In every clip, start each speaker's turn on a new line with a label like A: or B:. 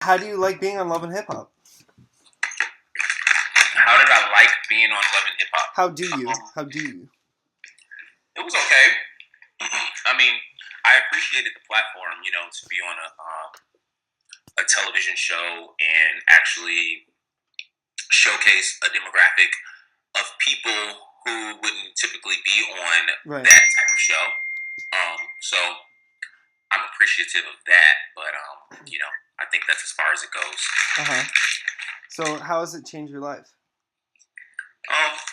A: How do you like being on Love and Hip Hop?
B: How did I like being on Love and Hip Hop?
A: How do you? How do you?
B: It was okay. I mean, I appreciated the platform, to be on a television show and actually showcase a demographic of people who wouldn't typically be on
A: Right.
B: that type of show. So I'm appreciative of that, but I think that's as far as it goes.
A: So how has it changed your life?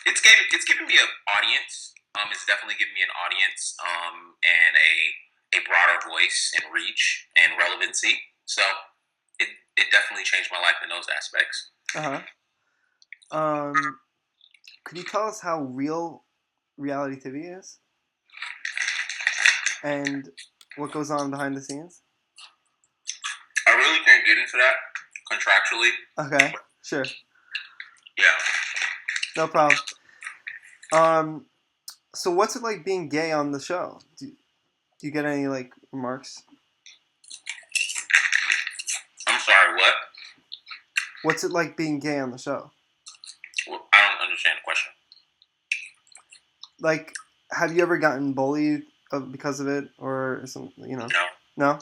B: It's given me an audience. It's definitely given me an audience, and a broader voice and reach and relevancy. So it definitely changed my life in those aspects.
A: Could you tell us how real reality TV is? And what goes on behind the scenes?
B: I really can't get into that contractually.
A: Okay, sure.
B: Yeah.
A: No problem. So what's it like being gay on the show? Do you get any remarks?
B: I'm sorry, what?
A: What's it like being gay on the show?
B: Well, I don't understand the question.
A: Have you ever gotten bullied because of it, or something?
B: No.
A: No.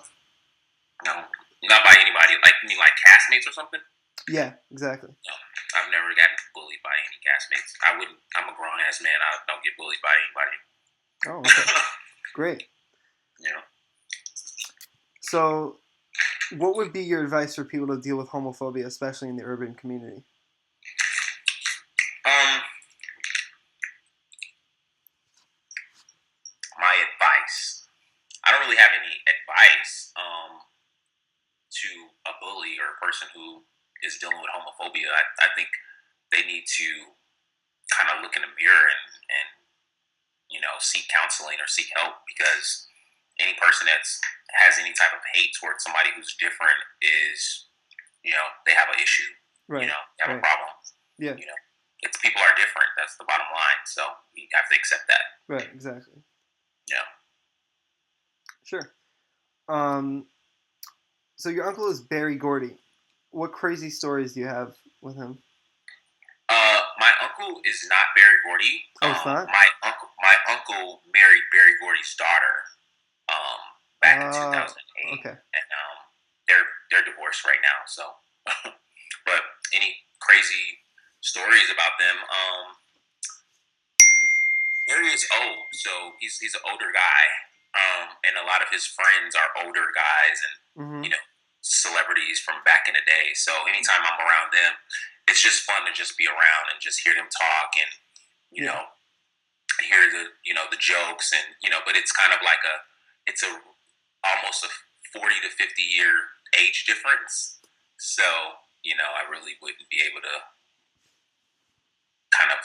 B: No, not by anybody. You mean castmates or something?
A: Yeah, exactly.
B: No, I've never gotten bullied by any castmates. I'm a grown ass man. I don't get bullied by anybody.
A: Oh, okay. Great.
B: Yeah.
A: So, what would be your advice for people to deal with homophobia, especially in the urban community?
B: My advice. I don't really have any advice to a bully or a person who is dealing with homophobia. I think they need to kind of look in the mirror and seek counseling or seek help, because any person that has any type of hate towards somebody who's different is, they have an issue.
A: Right.
B: They have a problem.
A: Yeah.
B: It's people are different. That's the bottom line. So you have to accept that.
A: Right. Exactly.
B: Yeah.
A: Sure. So your uncle is Berry Gordy. What crazy stories do you have with him?
B: My uncle is not Berry Gordy.
A: Oh, it's not?
B: My uncle married Berry Gordy's daughter back in 2008.
A: Okay.
B: And they're divorced right now. So, but any crazy stories about them? Berry is old, so he's an older guy, and a lot of his friends are older guys, and celebrities from back in the day. So anytime I'm around them, it's just fun to just be around and just hear them talk and hear the jokes and but it's kind of it's almost a 40 to 50 year age difference. So I really wouldn't be able to kind of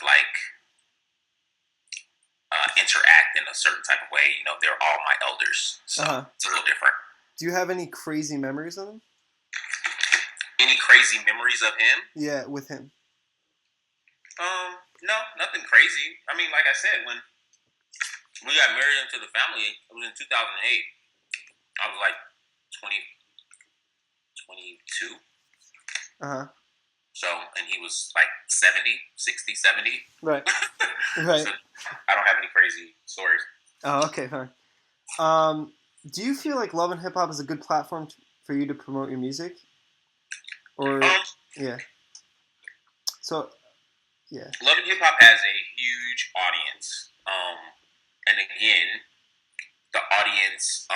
B: interact in a certain type of way. They're all my elders, so it's a little different.
A: Do you have any crazy memories of him?
B: Any crazy memories of him?
A: Yeah, with him.
B: No, nothing crazy. I mean, like I said, when we got married into the family, it was in 2008. I was 22. So, and he was 60, 70.
A: Right. Right.
B: So I don't have any crazy stories.
A: Oh, okay, fine. Do you feel like Love and Hip Hop is a good platform for you to promote your music? Or yeah. So yeah.
B: Love and Hip Hop has a huge audience. And again, the audience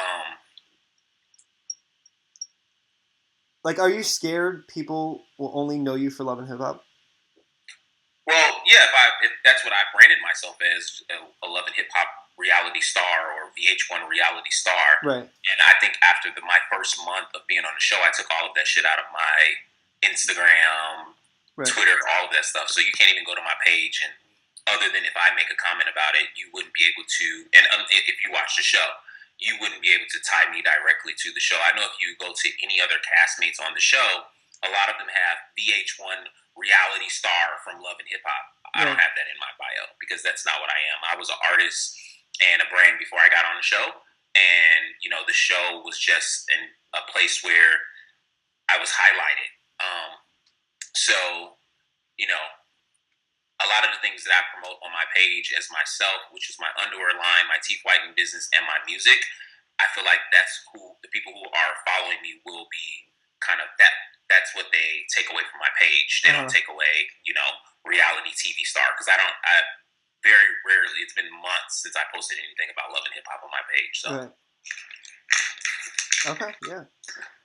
A: are you scared people will only know you for Love and Hip Hop?
B: Well, yeah, if that's what I branded myself as, a Love and Hip Hop reality star or VH1 reality star.
A: Right.
B: And I think after my first month of being on the show, I took all of that shit out of my Instagram,
A: right.
B: Twitter, all of that stuff. So you can't even go to my page, and other than if I make a comment about it, you wouldn't be able to, and if you watch the show, you wouldn't be able to tie me directly to the show. I know if you go to any other castmates on the show, a lot of them have VH1 reality star from Love and Hip Hop. I don't have that in my bio because that's not what I am. I was an artist and a brand before I got on the show, and the show was just in a place where I was highlighted. So, you know, a lot of the things that I promote on my page as myself, which is my underwear line, my teeth whitening business, and my music, I feel like that's who the people who are following me will be kind of that. That's what they take away from my page. They don't take away, reality TV star, because I don't. I very rarely. It's been months since I posted anything about love and hip hop on my page. So.
A: Right. Okay. Yeah.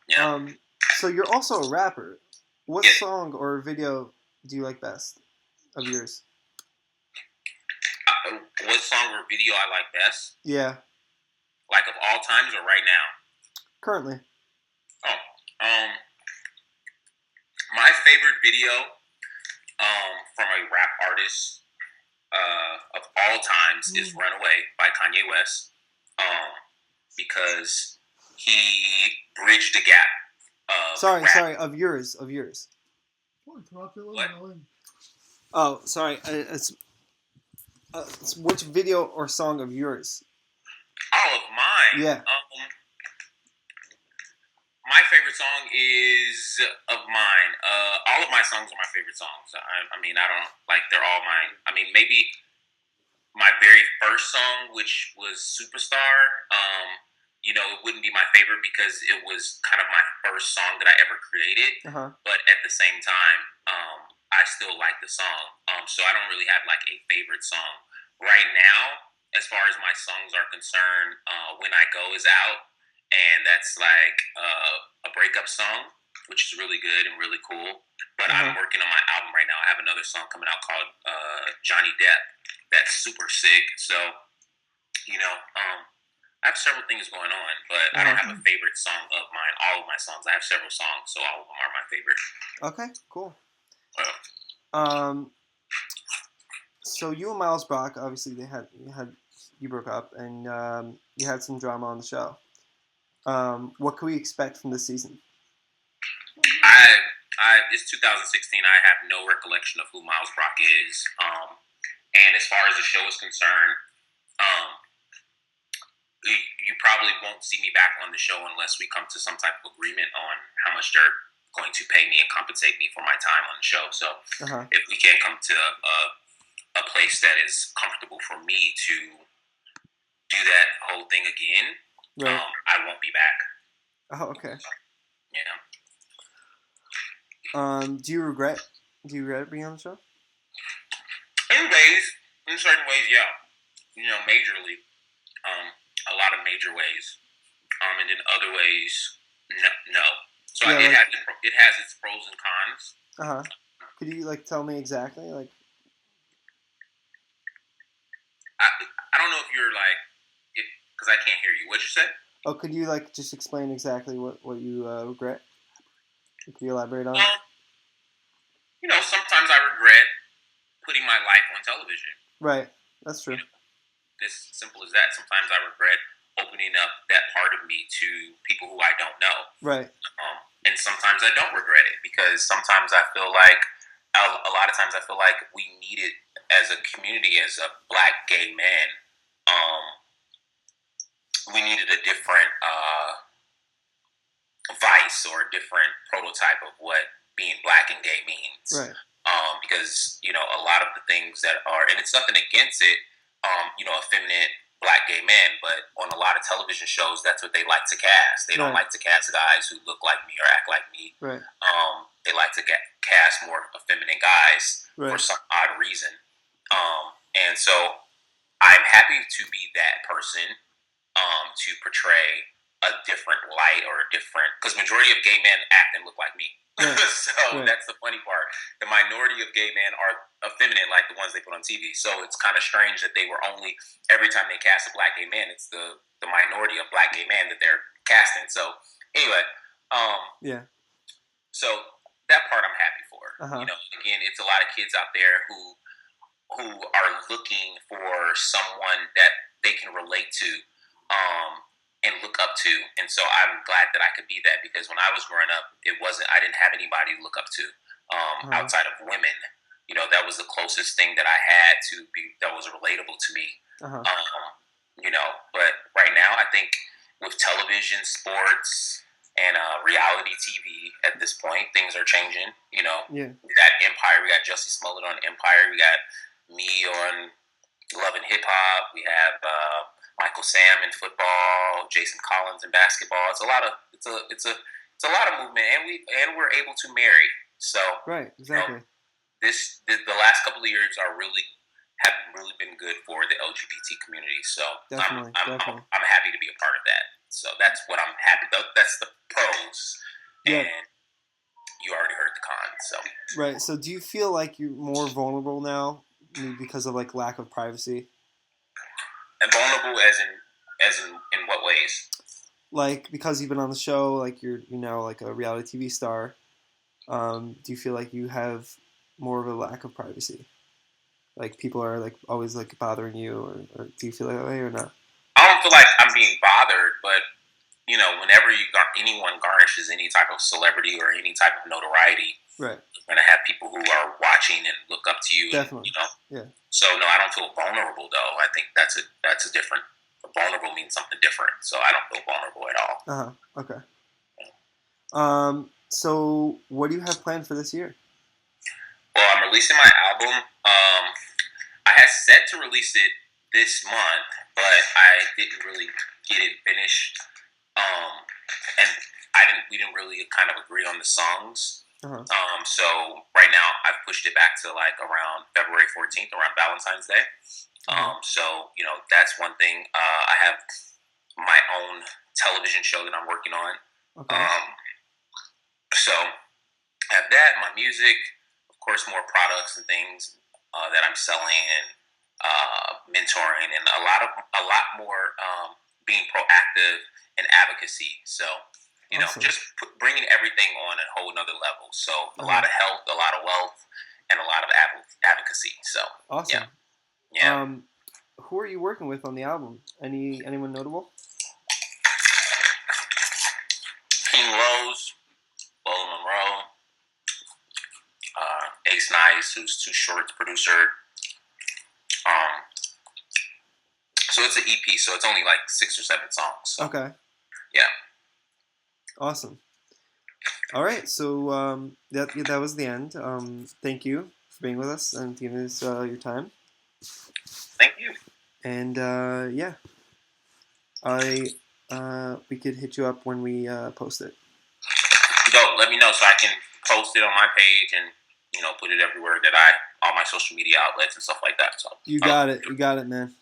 B: Yeah.
A: So you're also a rapper. What
B: Yeah.
A: song or video do you like best of yours?
B: What song or video I like best?
A: Yeah.
B: Like of all times or right now?
A: Currently.
B: Oh. My favorite video from a rap artist of all times is Runaway by Kanye West. Because he bridged the gap of
A: Sorry, of yours.
B: What?
A: Oh, sorry. It's which video or song of yours?
B: All of mine?
A: Yeah.
B: My favorite song is of mine. All of my songs are my favorite songs. I mean, I don't like they're all mine. I mean, maybe my very first song, which was Superstar, it wouldn't be my favorite because it was kind of my first song that I ever created. But at the same time, I still like the song. So I don't really have like a favorite song. Right now, as far as my songs are concerned, When I Go is out. And that's like a breakup song, which is really good and really cool. But I'm working on my album right now. I have another song coming out called Johnny Depp. That's super sick. So, I have several things going on, but I don't have a favorite song of mine. All of my songs, I have several songs, so all of them are my favorite.
A: Okay, cool. So you and Miles Brock, obviously, you broke up, and you had some drama on the show. What can we expect from this season?
B: It's 2016. I have no recollection of who Miles Brock is. And as far as the show is concerned, you probably won't see me back on the show unless we come to some type of agreement on how much they're going to pay me and compensate me for my time on the show. So if we can't come to a place that is comfortable for me to do that whole thing again, I won't be back.
A: Oh, okay.
B: Yeah.
A: Do you regret being on the show?
B: In certain ways, yeah. Majorly. A lot of major ways. And in other ways, no. So it has its pros and cons.
A: Could you tell me exactly
B: I don't know if you're because I can't hear you. What'd you say?
A: Oh, could you just explain exactly what you regret? Could you elaborate on it?
B: Sometimes I regret putting my life on television.
A: Right, that's true.
B: As simple as that. Sometimes I regret opening up that part of me to people who I don't know.
A: Right.
B: And sometimes I don't regret it because sometimes I feel like a lot of times I feel like we need it as a community, as a black gay man. We needed a different vice or a different prototype of what being black and gay means.
A: Right.
B: Because, a lot of the things that are, and it's nothing against it, effeminate black gay men, but on a lot of television shows, that's what they like to cast. They don't like to cast guys who look like me or act like me.
A: Right.
B: They like to cast more effeminate guys for some odd reason. And so I'm happy to be that person, to portray a different light or a different, because majority of gay men act and look like me. That's the funny part. The minority of gay men are effeminate like the ones they put on TV. So it's kind of strange that they were only, every time they cast a black gay man, it's the minority of black gay men that they're casting. So anyway, so that part I'm happy for. Again, it's a lot of kids out there who are looking for someone that they can relate to, and look up to. And so I'm glad that I could be that, because when I was growing up, I didn't have anybody to look up to outside of women. That was the closest thing that I had to be that was relatable to me. But right now I think with television, sports, and reality TV at this point. Things are changing.
A: Yeah.
B: We got Empire. We got Jussie Smollett on Empire. We got me on Love and Hip Hop. We have Michael Sam in football. Jason Collins in basketball. It's a lot of movement, and we're able to marry. So
A: right, exactly.
B: The last couple of years have really been good for the LGBT community. So
A: definitely.
B: I'm happy to be a part of that. So that's what I'm happy. That's the pros.
A: Yeah.
B: And you already heard the cons. So
A: right. So do you feel like you're more vulnerable now because of like lack of privacy?
B: And vulnerable as in what ways?
A: Like because you've been on the show, like you're like a reality TV star. Do you feel like you have more of a lack of privacy? Like people are like always like bothering you, or do you feel that way or not?
B: I don't feel like I'm being bothered, but whenever anyone garnishes any type of celebrity or any type of notoriety,
A: right,
B: you're gonna have people who are watching and look up to you.
A: Definitely.
B: And,
A: yeah.
B: So no, I don't feel vulnerable though. I think that's a different. Vulnerable means something different. So I don't feel vulnerable at all.
A: Okay. Yeah. So what do you have planned for this year?
B: Well, I'm releasing my album. I had set to release it this month, but I didn't really get it finished. And we didn't really kind of agree on the songs. So right now I've pushed it back to like around February 14th, around Valentine's Day. So that's one thing. I have my own television show that I'm working on.
A: Okay.
B: So I have that, my music, of course, more products and things that I'm selling, and mentoring, and a lot more being proactive and advocacy. So
A: awesome.
B: Just bringing everything on a whole nother level. So a lot of health, a lot of wealth, and a lot of advocacy. So
A: awesome.
B: Yeah.
A: Who are you working with on the album? Anyone notable?
B: King Rose, Lola Monroe, Ace Nice, who's Too Short's producer. So it's an EP, so it's only like 6 or 7 songs. So.
A: Okay.
B: Yeah.
A: Awesome. All right, so that was the end. Thank you for being with us and giving us your time.
B: Thank you.
A: And we could hit you up when we post it.
B: Dope. Let me know so I can post it on my page and put it everywhere all my social media outlets and stuff like that. So
A: you got it, man.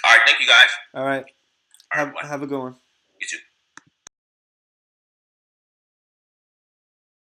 B: All right, thank you guys.
A: All right. Have a good one.
B: You too.